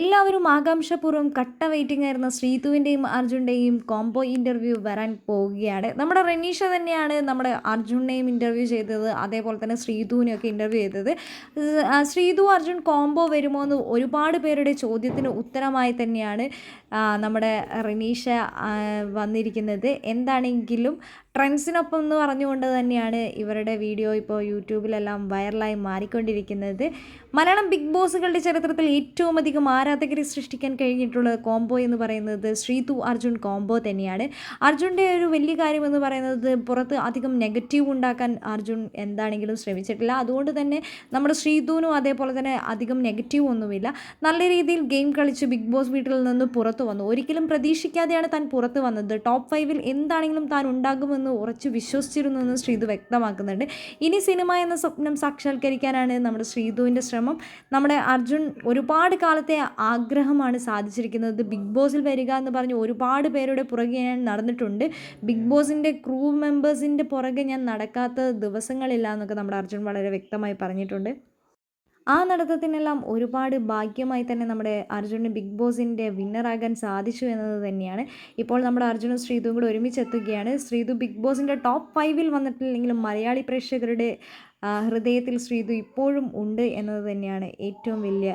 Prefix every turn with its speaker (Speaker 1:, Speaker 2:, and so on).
Speaker 1: എല്ലാവരും ആകാംക്ഷാപൂർവ്വം കട്ട വെയിറ്റിംഗ് ആയിരുന്ന ശ്രീതുവിൻ്റെയും അർജുൻ്റെയും കോംബോ ഇൻ്റർവ്യൂ വരാൻ പോവുകയാണ്. നമ്മുടെ റെനീഷ തന്നെയാണ് നമ്മുടെ അർജുനെയും ഇൻ്റർവ്യൂ ചെയ്തത്, അതേപോലെ തന്നെ ശ്രീതുവിനെയൊക്കെ ഇൻ്റർവ്യൂ ചെയ്തത്. ശ്രീതു അർജുൻ കോംബോ വരുമോ എന്ന് ഒരുപാട് പേരുടെ ചോദ്യത്തിന് ഉത്തരമായി തന്നെയാണ് നമ്മുടെ റെനീഷ വന്നിരിക്കുന്നത്. എന്താണെങ്കിലും ട്രെൻഡ്സിനൊപ്പം എന്ന് പറഞ്ഞുകൊണ്ട് തന്നെയാണ് ഇവരുടെ വീഡിയോ ഇപ്പോൾ യൂട്യൂബിലെല്ലാം വൈറലായി മാറിക്കൊണ്ടിരിക്കുന്നത്. മലയാളം ബിഗ് ബോസുകളുടെ ചരിത്രത്തിൽ ഏറ്റവും അധികം ആരാധകരെ സൃഷ്ടിക്കാൻ കഴിഞ്ഞിട്ടുള്ള കോംബോ എന്ന് പറയുന്നത് ശ്രീതു അർജുൻ കോംബോ തന്നെയാണ്. അർജുൻ്റെ ഒരു വലിയ കാര്യം എന്ന് പറയുന്നത് പുറത്ത് അധികം നെഗറ്റീവ് ഉണ്ടാക്കാൻ അർജുൻ എന്താണെങ്കിലും ശ്രമിച്ചിട്ടില്ല. അതുകൊണ്ട് തന്നെ നമ്മുടെ ശ്രീതുവിനും അതേപോലെ തന്നെ അധികം നെഗറ്റീവ് ഒന്നുമില്ല. നല്ല രീതിയിൽ ഗെയിം കളിച്ച് ബിഗ് ബോസ് വീട്ടിൽ നിന്ന് പുറത്തു വന്നു. ഒരിക്കലും പ്രതീക്ഷിക്കാതെയാണ് താൻ പുറത്ത് വന്നത്. ടോപ്പ് 5-ൽ എന്താണെങ്കിലും താൻ ഉണ്ടാകുമെന്ന് ഉറച്ചു വിശ്വസിച്ചിരുന്നു എന്ന് ശ്രീതു വ്യക്തമാക്കുന്നുണ്ട്. ഇനി സിനിമ എന്ന സ്വപ്നം സാക്ഷാത്കരിക്കാനാണ് നമ്മുടെ ശ്രീതുവിൻ്റെ ശ്രമം. നമ്മുടെ അർജുൻ ഒരുപാട് കാലത്തെ ആഗ്രഹമാണ് സാധിച്ചിരിക്കുന്നത്. ബിഗ് ബോസിൽ വരിക എന്ന് പറഞ്ഞ് ഒരുപാട് പേരുടെ പുറകെ ഞാൻ നടന്നിട്ടുണ്ട്. ബിഗ് ബോസിൻ്റെ ക്രൂ മെമ്പേഴ്സിൻ്റെ പുറകെ ഞാൻ നടക്കാത്ത ദിവസങ്ങളില്ല എന്നൊക്കെ നമ്മുടെ അർജുൻ വളരെ വ്യക്തമായി പറഞ്ഞിട്ടുണ്ട്. ആ നടത്തത്തിനെല്ലാം ഒരുപാട് ഭാഗ്യമായി തന്നെ നമ്മുടെ അർജുന് ബിഗ് ബോസിൻ്റെ വിന്നറാകാൻ സാധിച്ചു എന്നത് തന്നെയാണ്. ഇപ്പോൾ നമ്മുടെ അർജുനും ശ്രീതുവും കൂടെ ഒരുമിച്ചെത്തുകയാണ്. ശ്രീതു ബിഗ് ബോസിൻ്റെ ടോപ്പ് 5-ൽ വന്നിട്ടില്ലെങ്കിലും മലയാളി പ്രേക്ഷകരുടെ ഹൃദയത്തിൽ ശ്രീതു ഇപ്പോഴും ഉണ്ട് എന്നത് തന്നെയാണ് ഏറ്റവും വലിയ